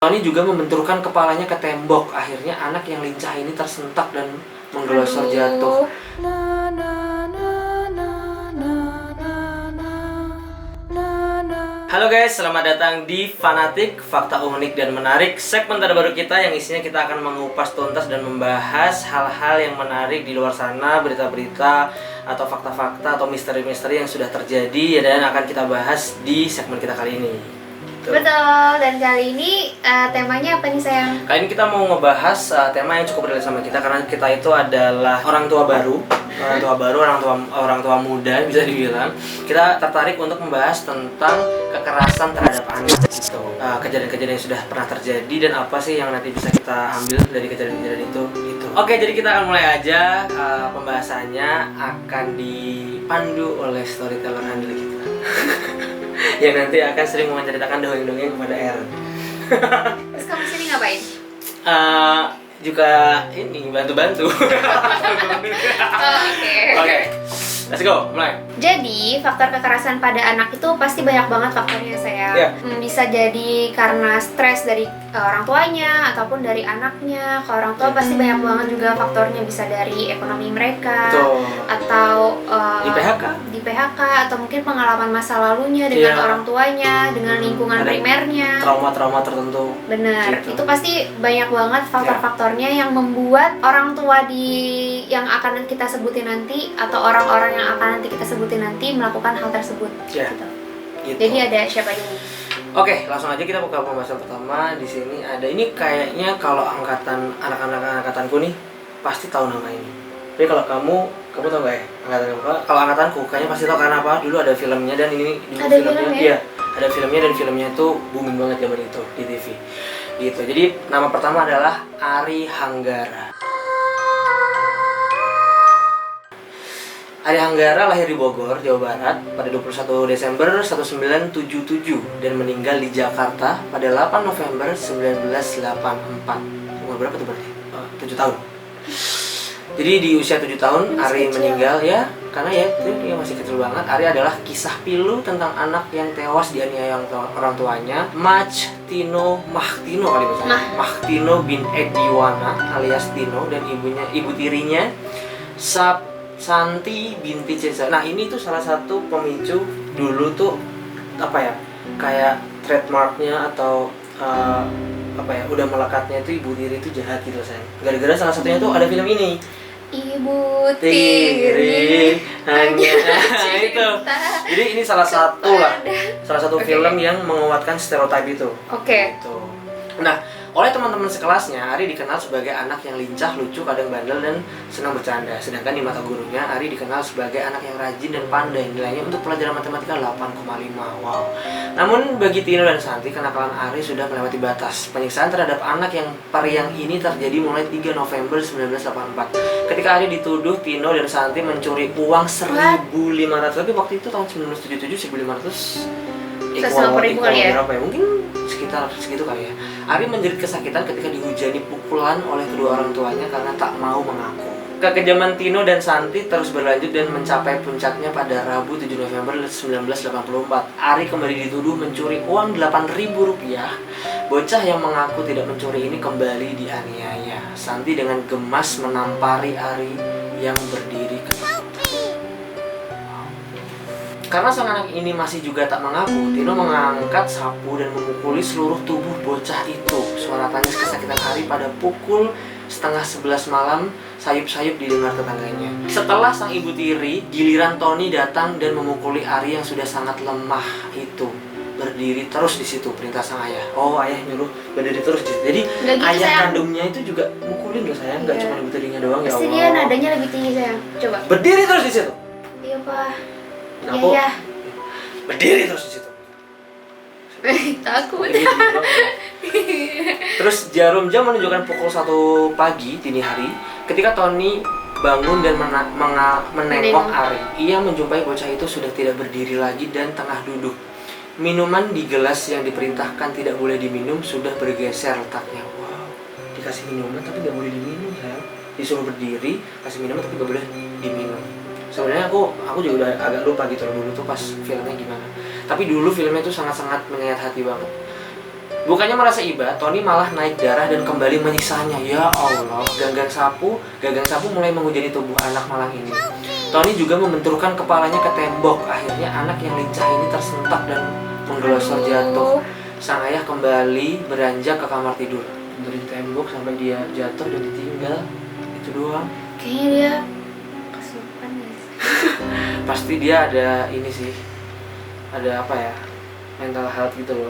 Tony juga membenturkan kepalanya ke tembok. Akhirnya anak yang lincah ini tersentak dan menggelosor jatuh. Halo guys, selamat datang di Fanatik, fakta unik dan menarik. Segmen terbaru kita yang isinya kita akan mengupas tuntas dan membahas hal-hal yang menarik di luar sana, berita-berita atau fakta-fakta atau misteri-misteri yang sudah terjadi dan akan kita bahas di segmen kita kali ini. Betul, dan kali ini temanya apa nih sayang? Kali ini kita mau ngebahas tema yang cukup relate sama kita karena kita itu adalah orang tua baru, orang tua muda bisa dibilang. Kita tertarik untuk membahas tentang kekerasan terhadap anak gitu. Kejadian-kejadian yang sudah pernah terjadi dan apa sih yang nanti bisa kita ambil dari kejadian-kejadian itu. Oke, jadi kita akan mulai aja. Pembahasannya akan dipandu oleh storyteller handle kita. Yang nanti akan sering menceritakan dongeng-dongeng kepada Aaron. Terus kamu sini ngapain? Juga ini bantu-bantu. Oke, let's go, mulai. Jadi, faktor kekerasan pada anak itu pasti banyak banget faktornya sayang. Yeah. Bisa jadi karena stres dari orang tuanya ataupun dari anaknya. Kalau orang tua pasti banyak banget juga faktornya, bisa dari ekonomi mereka. Betul. Atau Di PHK atau mungkin pengalaman masa lalunya dengan orang tuanya, dengan lingkungan ada primernya. trauma-trauma tertentu. Bener, Gitu. itu pasti banyak banget faktor-faktornya yang membuat orang tua yang akan kita sebutin nanti atau orang-orang yang akan nanti kita sebutin nanti melakukan hal tersebut. Gitu. Jadi ada siapa aja nih? Oke, langsung aja kita buka pembahasan pertama. Di sini ada ini kayaknya kalau anak-anak angkatanku nih pasti tahu nama ini. Tapi kalau kamu tahu nggak ya angkatan kamu? Kalau angkatanku kayaknya pasti tahu karena apa? Dulu ada filmnya dan ini dulu ada filmnya. filmnya? Iya, ada filmnya dan filmnya itu booming banget zaman itu di TV. Gitu. Jadi nama pertama adalah Ari Hanggara. Ari Hanggara lahir di Bogor, Jawa Barat pada 21 Desember 1977 dan meninggal di Jakarta pada 8 November 1984. Umur berapa tuh berarti? 7 tahun. Jadi di usia 7 tahun Ari meninggal ya, karena ya dia masih kecil banget. Ari adalah kisah pilu tentang anak yang tewas dianiaya orang tuanya, Mahtino kali misalnya. Mahtino bin Ediwana alias Tino dan ibu tirinya Santi binti Cesa. Nah ini tuh salah satu pemicu dulu tuh apa ya, kayak trademarknya atau udah melekatnya itu ibu tiri itu jahat gitu sayang. Gara-gara salah satunya tuh ada film ini. Ibu tiri hanya itu. Jadi ini salah satu film yang menguatkan stereotip itu. Oke. Gitu. Nah, oleh teman-teman sekelasnya, Ari dikenal sebagai anak yang lincah, lucu, kadang bandel, dan senang bercanda. Sedangkan di mata gurunya, Ari dikenal sebagai anak yang rajin dan pandai. Nilainya untuk pelajaran matematika 8,5. Wow. Namun bagi Tino dan Santi, kenakalan Ari sudah melewati batas. Penyiksaan terhadap anak yang periang ini terjadi mulai 3 November 1984. Ketika Ari dituduh Tino dan Santi mencuri uang 1.500. Tapi waktu itu tahun 1977 1.500 150.000 kali ya? berapa ya? Mungkin sekitar segitu kali ya. Ari menjerit kesakitan ketika dihujani pukulan oleh kedua orang tuanya karena tak mau mengaku. Kekejaman Tino dan Santi terus berlanjut dan mencapai puncaknya pada Rabu 7 November 1984. Ari kembali dituduh mencuri uang Rp8.000. Bocah yang mengaku tidak mencuri ini kembali dianiaya. Santi dengan gemas menampari Ari yang berdiri ketakutan. Karena sang anak ini masih juga tak mengaku, Tino mengangkat sapu dan memukuli seluruh tubuh bocah itu. Suara tangis kesakitan Ari pada pukul 10:30 malam sayup-sayup didengar tetangganya. Setelah sang ibu tiri, giliran Tony datang dan memukuli Ari yang sudah sangat lemah itu. Berdiri terus di situ, perintah sang ayah. Oh, ayah nyuruh berdiri terus di situ. Jadi gitu, ayah sayang. Kandungnya itu juga mukulin loh sayang, nggak cuma ibu tirinya doang. Pasti ya dia Allah. nadanya lebih tinggi sayang. Coba. Berdiri terus di situ. Iya pak. Aku Iya. berdiri terus di situ. Takut. Terus jarum jam menunjukkan pukul 1 pagi dini hari. Ketika Tony bangun dan menengok Ari, ia menjumpai bocah itu sudah tidak berdiri lagi dan tengah duduk. Minuman di gelas yang diperintahkan tidak boleh diminum sudah bergeser letaknya. Wow, dikasih minuman tapi nggak boleh diminum ya. Disuruh berdiri, kasih minuman tapi nggak boleh diminum. Sebenarnya aku juga udah agak lupa gitu loh dulu tuh pas filmnya gimana. Tapi dulu filmnya tuh sangat-sangat menyayat hati banget. Bukannya merasa iba, Tony malah naik darah dan kembali menyiksanya. Ya Allah, gagang sapu mulai menghujani tubuh anak malang ini. Tony juga membenturkan kepalanya ke tembok. Akhirnya anak yang lincah ini tersentak dan menggelosor jatuh. Sang ayah kembali beranjak ke kamar tidur, benturin tembok sampai dia jatuh dan ditinggal. Itu doang. Kayaknya dia kesurupan ya. Pasti dia ada ini sih, ada apa ya, mental health gitu loh.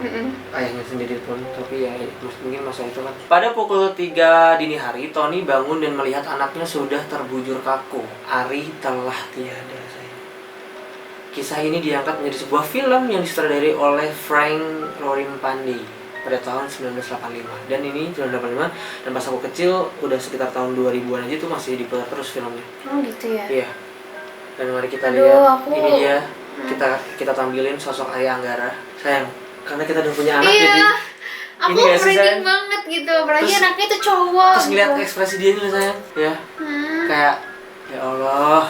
Ayahnya sendiri pun, tapi ya mungkin masa itu kan. Pada pukul 3 dini hari, Tony bangun dan melihat anaknya sudah terbujur kaku. Ari telah tiada. Kisah ini diangkat menjadi sebuah film yang disutradarai oleh Frank Rorimpandi pada tahun 1985. Dan ini 1985, dan pas aku kecil udah sekitar tahun 2000-an aja tuh masih diputar terus filmnya. Oh gitu ya? Iya. Dan mari kita lihat, ini dia kita tampilin sosok Ayah Anggara. Sayang, karena kita udah punya anak jadi aku merinding banget gitu, apalagi anaknya itu cowok. Terus ngeliat ekspresi dia ini sayang, ya kayak ya Allah.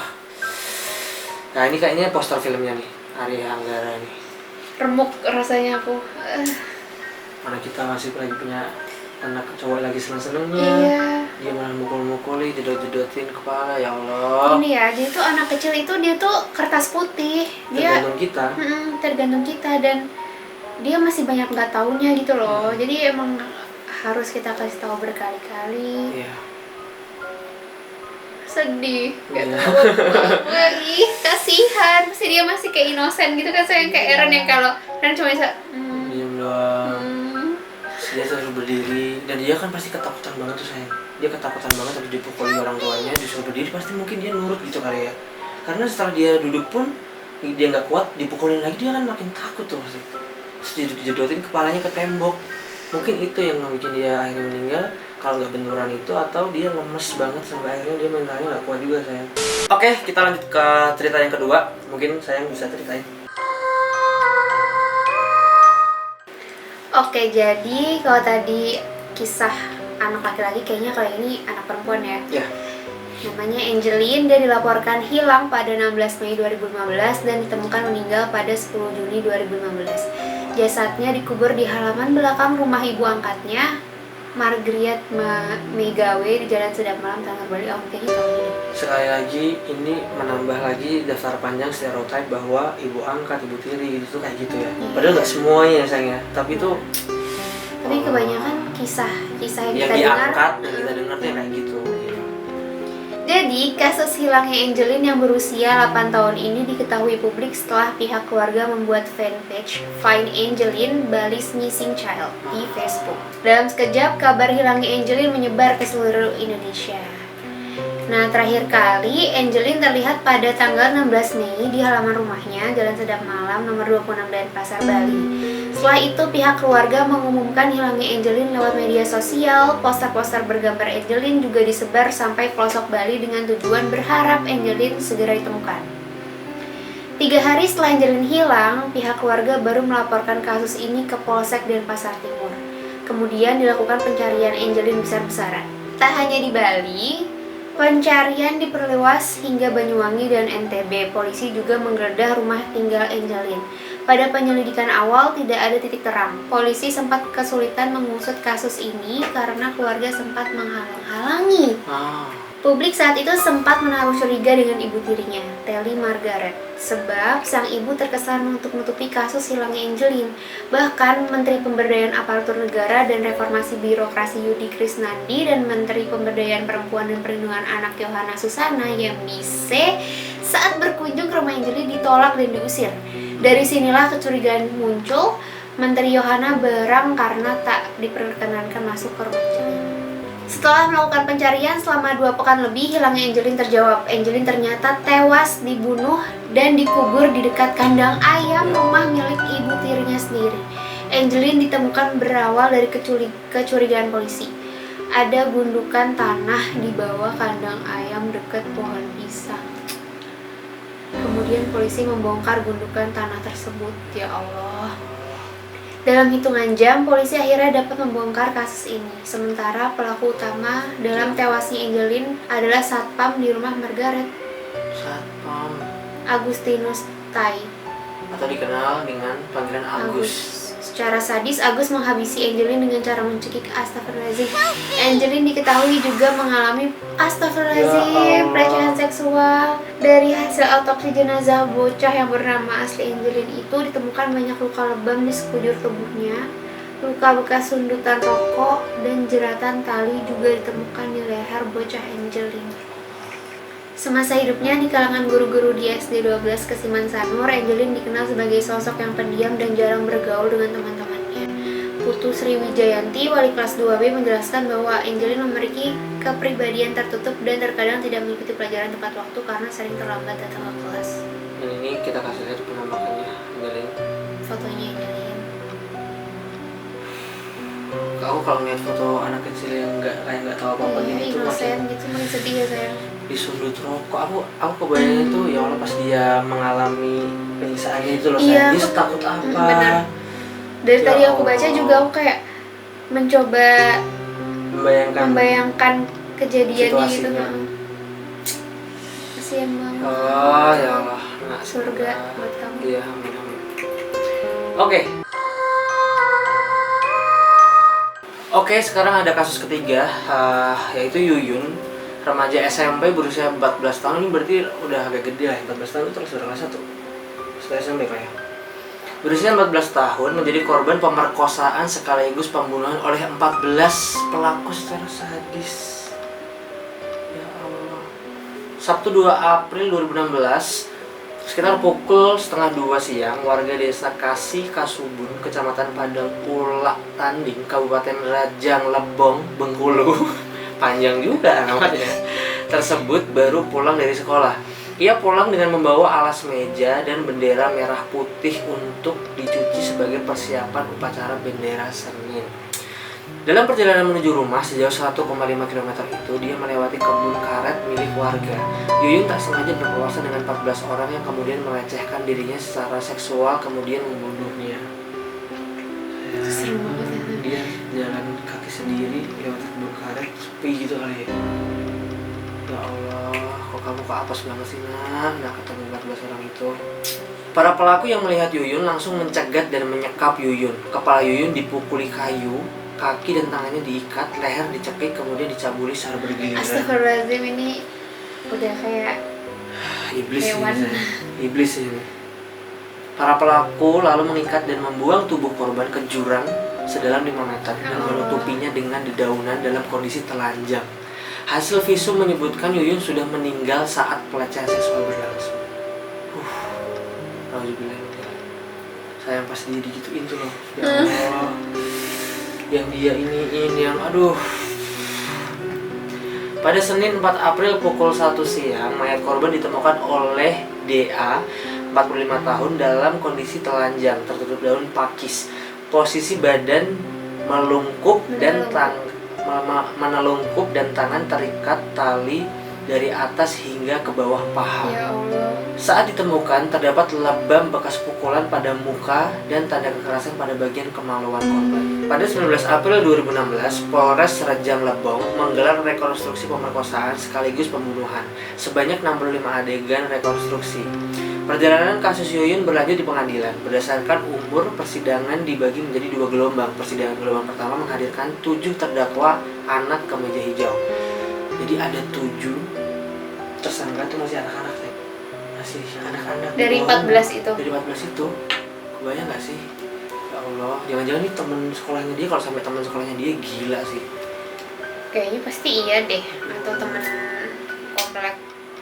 Nah ini kayaknya poster filmnya nih, Ayah Anggara nih. Remuk rasanya aku. Mana kita masih lagi punya anak cowok lagi seneng-senengnya. Iya. Dia malah mukul-mukulin, jedot-jedotin kepala, ya Allah. Ini ya, jadi tuh anak kecil itu dia tuh kertas putih. Dia tergantung kita. Tergantung kita, dan dia masih banyak nggak taunya gitu loh. Jadi emang harus kita kasih tahu berkali-kali. Iya. Sedih, kayak ih kasihan, pasti dia masih kayak inosen gitu kan, saya kayak Eren yang kalau Eren cuma bisa diam doang. Dia terus berdiri dan dia kan pasti ketakutan banget tuh sayang. Dia ketakutan banget habis dipukuli orang tuanya, disuruh berdiri, pasti mungkin dia nurut gitu kali ya. Karena setelah dia duduk pun dia nggak kuat, dipukulin lagi dia kan makin takut tuh pasti. Terus dijedotin kepalanya ke tembok. Mungkin itu yang bikin dia akhirnya meninggal. Kalau nggak benturan itu, atau dia lemes banget sampai akhirnya dia mentalnya nggak kuat juga sayang. Oke, kita lanjut ke cerita yang kedua. Mungkin sayang bisa ceritain. Oke, jadi kalau tadi kisah anak laki-laki, kayaknya kalau ini anak perempuan ya. Ya. Namanya Angeline, dia dilaporkan hilang pada 16 Mei 2015 dan ditemukan meninggal pada 10 Juni 2015. Jasadnya dikubur di halaman belakang rumah ibu angkatnya, Margaret Megawe, di Jalan Sedap Malam, Tangerang, Bali. Oh, kayaknya tahun ini. Sekali lagi, ini menambah lagi daftar panjang stereotip bahwa ibu angkat, ibu tiri gitu kayak gitu ya. Padahal nggak semuanya sayang ya, tapi itu. Tapi kebanyakan kisah yang kita diangkat dengar, dan kita dengar tuh kayak gitu. Jadi, kasus hilangnya Angeline yang berusia 8 tahun ini diketahui publik setelah pihak keluarga membuat fanpage Find Angeline Bali's Missing Child di Facebook. Dalam sekejap, kabar hilangnya Angeline menyebar ke seluruh Indonesia. Nah, terakhir kali Angeline terlihat pada tanggal 16 Mei di halaman rumahnya, Jalan Sedap Malam, nomor 26 Denpasar, Bali. Setelah itu, pihak keluarga mengumumkan hilangnya Angeline lewat media sosial. Poster-poster bergambar Angeline juga disebar sampai pelosok Bali dengan tujuan berharap Angeline segera ditemukan. 3 hari setelah Angeline hilang, pihak keluarga baru melaporkan kasus ini ke Polsek Denpasar Timur. Kemudian dilakukan pencarian Angeline besar-besaran. Tak hanya di Bali, pencarian diperluas hingga Banyuwangi dan NTB. Polisi juga menggeledah rumah tinggal Angeline. Pada penyelidikan awal tidak ada titik terang. Polisi sempat kesulitan mengusut kasus ini karena keluarga sempat menghalang-halangi. Publik saat itu sempat menaruh curiga dengan ibu tirinya, Telly Margaret, sebab sang ibu terkesan menutup-nutupi kasus hilangnya Angeline. Bahkan Menteri Pemberdayaan Aparatur Negara dan Reformasi Birokrasi Yudi Krisnandi dan Menteri Pemberdayaan Perempuan dan Perlindungan Anak Yohana Susana Yembise saat berkunjung ke rumah Angeline ditolak dan diusir. Dari sinilah kecurigaan muncul. Menteri Yohana berang karena tak diperkenankan masuk ke rumah Angeline. Setelah melakukan pencarian selama 2 pekan lebih, hilangnya Angeline terjawab. Angeline ternyata tewas dibunuh dan dikubur di dekat kandang ayam rumah milik ibu tirinya sendiri. Angeline ditemukan berawal dari kecurigaan polisi. Ada gundukan tanah di bawah kandang ayam dekat pohon pisang. Kemudian polisi membongkar gundukan tanah tersebut. Ya Allah. Dalam hitungan jam, polisi akhirnya dapat membongkar kasus ini. Sementara pelaku utama dalam tewasnya Angeline adalah satpam di rumah Margaret. Satpam Agustinus Tai, atau dikenal dengan panggilan Agus. Secara sadis, Agus menghabisi Angelin dengan cara mencekik. Astagfirullahaladzim. Angelin diketahui juga mengalami astagfirullahaladzim pelecehan seksual. Dari hasil autopsi jenazah bocah yang bernama asli Angelin itu ditemukan banyak luka lebam di sekujur tubuhnya. Luka bekas sundutan rokok dan jeratan tali juga ditemukan di leher bocah Angelin. Semasa hidupnya di kalangan guru-guru di SD 12 Kesiman Sanur, Angelin dikenal sebagai sosok yang pendiam dan jarang bergaul dengan teman-temannya. Putu Sri Wijayanti, wali kelas 2B, menjelaskan bahwa Angelin memiliki kepribadian tertutup dan terkadang tidak mengikuti pelajaran tepat waktu karena sering terlambat datang ke kelas. Dan ini kita kasih lihat penampakannya Angelin. Fotonya Angelin. Aku kalau ngeliat foto anak kecil yang nggak tahu apa-apa gini itu makin gitu, makin sedih ya sayang. Disundut rokok, aku kebayangnya tuh ya Allah pas dia mengalami penyiksaannya itu loh, iya, dia takut apa? Bener. Dari tadi aku baca juga aku kayak mencoba membayangkan kejadiannya gitu. Kasian banget. Oh ya Allah, nah, surga buat kamu. Iya, amin amin. Oke, sekarang ada kasus ketiga, yaitu Yuyun, remaja SMP berusia 14 tahun. Ini berarti udah agak gede lah, 14 tahun itu terus kelas 1 setelah SMP kayak. Berusia 14 tahun menjadi korban pemerkosaan sekaligus pembunuhan oleh 14 pelaku secara sadis. Ya Allah. Sabtu 2 April 2016, sekitar pukul 1:30 siang, warga desa Kasih Kasubun, Kecamatan Padang Ulak Tanding, Kabupaten Rajang Lebong, Bengkulu, panjang juga namanya, tersebut baru pulang dari sekolah. Ia pulang dengan membawa alas meja dan bendera merah putih untuk dicuci sebagai persiapan upacara bendera Senin. Dalam perjalanan menuju rumah sejauh 1,5 km itu, dia melewati kebun karet milik warga. Yuyun tak sengaja berpapasan dengan 14 orang yang kemudian melecehkan dirinya secara seksual kemudian membunuhnya. Dia jalan kaki sendiri lewat kebun karet, sepi gitu kali ya. Ya Allah, kok kamu ke apes banget sih nak ketemu 14 orang itu. Para pelaku yang melihat Yuyun langsung mencegat dan menyekap Yuyun. Kepala Yuyun dipukuli kayu, kaki dan tangannya diikat, leher dicekik, kemudian dicabuli secara bergiliran. Astagfirullahaladzim, ini udah kayak iblis hewan. Iblis ini. Para pelaku lalu mengikat dan membuang tubuh korban ke jurang sedalam 5 meter dan menutupinya dengan dedaunan dalam kondisi telanjang. Hasil visum menyebutkan Yuyun sudah meninggal saat pelecehan seksual berlangsung. Sayang pas dia digituin tuh loh. Ya Allah. Yang dia iniin, yang aduh. Pada Senin 4 April pukul 1 siang, mayat korban ditemukan oleh DA, 45 tahun, dalam kondisi telanjang, tertutup daun pakis. Posisi badan melungkup dan menelungkup dan tangan terikat tali dari atas hingga ke bawah paha. Ya Allah. Saat ditemukan terdapat lebam bekas pukulan pada muka dan tanda kekerasan pada bagian kemaluan korban. Pada 19 April 2016, Polres Rejang Lebong menggelar rekonstruksi pemerkosaan sekaligus pembunuhan sebanyak 65 adegan rekonstruksi. Perjalanan kasus Yuyun berlanjut di pengadilan. Berdasarkan umur, persidangan dibagi menjadi 2 gelombang. Persidangan gelombang pertama menghadirkan 7 terdakwa anak kemeja hijau. Jadi ada 7 tersangka itu masih anak-anak, masih anak-anak. Dari 14 itu. Dari 14 itu, kebayang nggak sih? Ya Allah, jangan-jangan ini teman sekolahnya dia. Kalau sampai teman sekolahnya dia gila sih. Kayaknya pasti iya deh, atau teman komplek.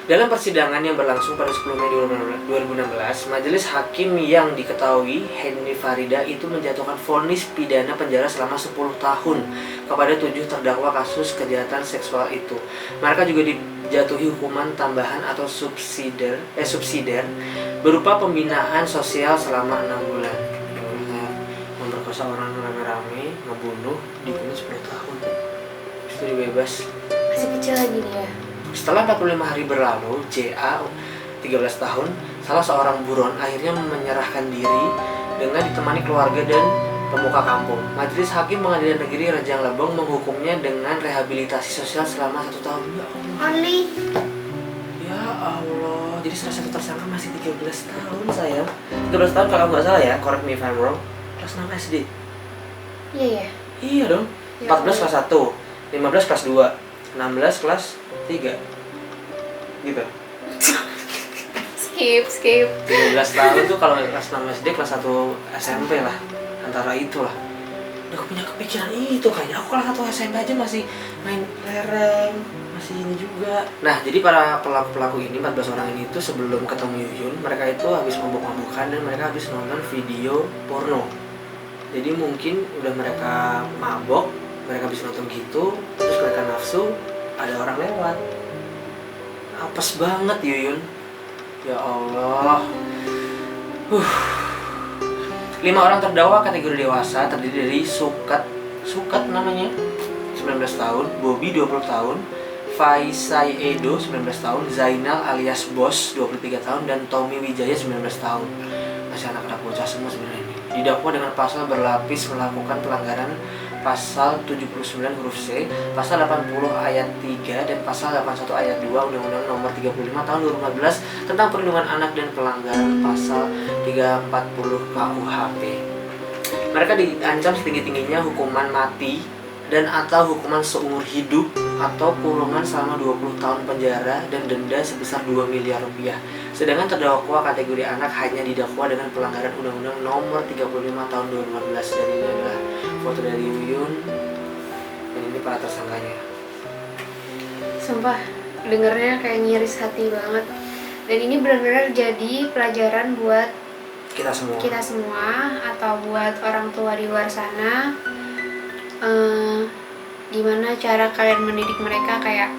Dalam persidangan yang berlangsung pada 10 Mei 2016, majelis hakim yang diketahui Henny Farida itu menjatuhkan vonis pidana penjara selama 10 tahun kepada 7 terdakwa kasus kejahatan seksual itu. Mereka juga dijatuhi hukuman tambahan atau subsidiar berupa pembinaan sosial selama 6 bulan. Memperkosa orang rame-rame, ngebunuh, dihukum 10 tahun. Itu dibebas. Masih kecil lagi dia. Setelah 45 hari berlalu, JA 13 tahun, salah seorang buron, akhirnya menyerahkan diri dengan ditemani keluarga dan pemuka kampung. Majelis Hakim Pengadilan Negeri Rejang Lebong menghukumnya dengan rehabilitasi sosial selama 1 tahun. Ya Allah. Ya Allah. Jadi salah satu tersangka masih 13 tahun sayang. 13 tahun kalau nggak salah ya, correct me if I'm wrong. kelas 6 SD. Iya ya. Iya dong. 14 kelas 1, 15 kelas 2, 16 kelas 3. Gitu. Skip. 13 tahun tuh kalau kelas 6 SD, kelas 1 SMP lah. Antara itulah. Udah punya kepikiran itu kayaknya. Aku kelas 1 SMP aja masih main lereng, masih ini juga. Nah, jadi para pelaku-pelaku ini, 14 orang ini tuh sebelum ketemu Yuyun, mereka itu habis mabuk-mabukan dan mereka habis nonton video porno. Jadi mungkin udah mereka mabok, mereka habis nonton gitu, terus mereka nafsu, ada orang lewat. Apes banget Yuyun. Ya Allah. 5 orang terdakwa kategori dewasa terdiri dari Sukat namanya 19 tahun, Bobby 20 tahun, Faisai Edo 19 tahun, Zainal alias Bos 23 tahun, dan Tommy Wijaya 19 tahun. Masih anak-anak bocah semua sebenarnya ini. Didakwa dengan pasal berlapis melakukan pelanggaran pasal 79 huruf C, pasal 80 ayat 3 dan pasal 81 ayat 2 Undang-Undang Nomor 35 Tahun 2014 tentang Perlindungan Anak dan pelanggaran pasal 340 KUHP. Mereka diancam setinggi-tingginya hukuman mati dan atau hukuman seumur hidup atau kurungan selama 20 tahun penjara dan denda sebesar 2 miliar rupiah. Sedangkan terdakwa kategori anak hanya didakwa dengan pelanggaran Undang-Undang Nomor 35 Tahun 2014. Dan ini adalah foto dari Yuyun dan ini para tersangkanya. Sumpah dengernya kayak ngiris hati banget. Dan ini benar-benar jadi pelajaran buat kita semua atau buat orang tua di luar sana. Gimana cara kalian mendidik mereka, kayak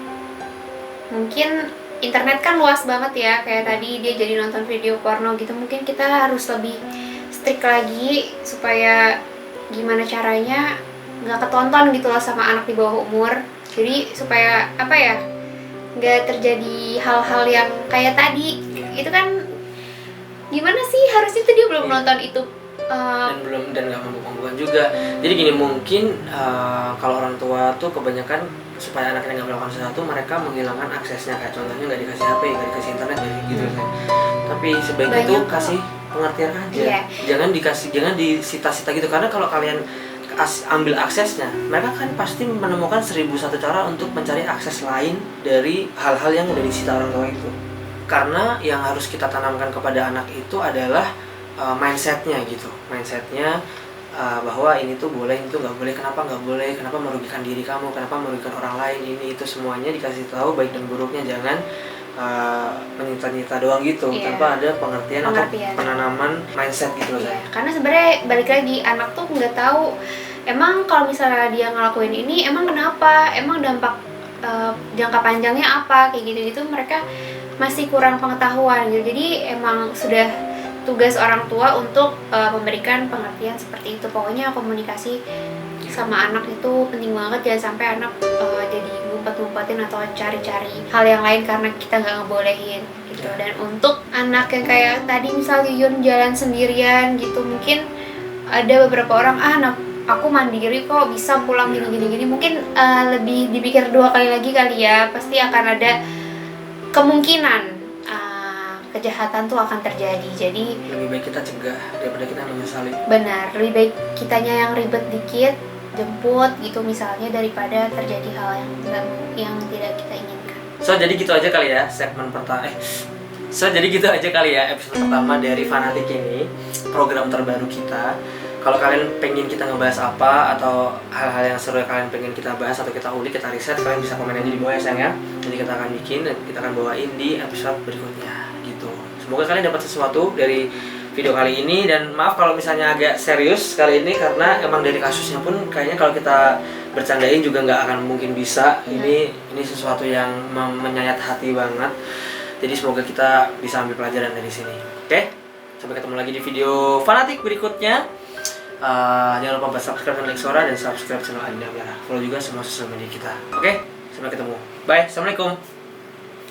mungkin internet kan luas banget ya, kayak tadi dia jadi nonton video porno gitu, mungkin kita harus lebih strict lagi supaya gimana caranya nggak ketonton gitu loh sama anak di bawah umur. Jadi supaya apa ya, nggak terjadi hal-hal yang kayak tadi. Itu kan gimana sih, harusnya tuh dia belum nonton itu dan nggak mabuk-mabukan juga. Jadi gini, mungkin kalau orang tua tuh kebanyakan supaya anaknya nggak melakukan sesuatu, mereka menghilangkan aksesnya, kayak contohnya nggak dikasih HP, nggak dikasih internet, gitu kan. Tapi sebaiknya tuh kasih pengertian aja. Jangan disita-sita gitu, karena kalau kalian ambil aksesnya, mereka kan pasti menemukan 1001 cara untuk mencari akses lain dari hal-hal yang udah disita orang tua itu. Karena yang harus kita tanamkan kepada anak itu adalah mindsetnya gitu, bahwa ini tuh boleh, ini tuh nggak boleh, kenapa nggak boleh, kenapa merugikan diri kamu, kenapa merugikan orang lain, ini itu semuanya dikasih tahu baik dan buruknya, jangan menyita-nyita doang gitu, tanpa ada pengertian atau penanaman mindset gitu loh. Karena sebenarnya balik lagi, anak tuh nggak tahu emang kalau misalnya dia ngelakuin ini emang kenapa, emang dampak jangka panjangnya apa, kayak gitu-gitu mereka masih kurang pengetahuan gitu. Jadi emang sudah tugas orang tua untuk memberikan pengertian seperti itu. Pokoknya komunikasi sama anak itu penting banget, jangan sampai anak jadi ngumpet-ngumpetin atau cari-cari hal yang lain karena kita nggak ngebolehin gitu. Dan untuk anak yang kayak tadi misal Yuyun jalan sendirian gitu, mungkin ada beberapa orang anak aku mandiri kok bisa pulang gini, mungkin lebih dipikir 2 kali lagi kali ya. Pasti akan ada kemungkinan kejahatan tuh akan terjadi. Jadi lebih baik kita cegah daripada kita menyesali. Benar, lebih baik kitanya yang ribet dikit, jemput gitu misalnya, daripada terjadi hal yang tidak kita inginkan. Jadi gitu aja kali ya segmen pertama. Jadi gitu aja kali ya episode pertama dari Fanatik ini, program terbaru kita. Kalau kalian pengen kita ngebahas apa atau hal-hal yang seru yang kalian pengen kita bahas atau kita ulik, kita riset, kalian bisa komen aja di bawah ya sayang ya. Jadi kita akan bikin dan kita akan bawain di episode berikutnya gitu. Semoga kalian dapat sesuatu dari video kali ini, dan maaf kalau misalnya agak serius kali ini karena emang dari kasusnya pun kayaknya kalau kita bercandain juga nggak akan mungkin bisa. Ini sesuatu yang menyayat hati banget. Jadi semoga kita bisa ambil pelajaran dari sini. Oke? Sampai ketemu lagi di video Fanatik berikutnya. Jangan lupa subscribe channel Suara dan subscribe channel Adinda Merah. Follow juga semua sosial media kita. Oke? Sampai ketemu. Bye. Assalamualaikum.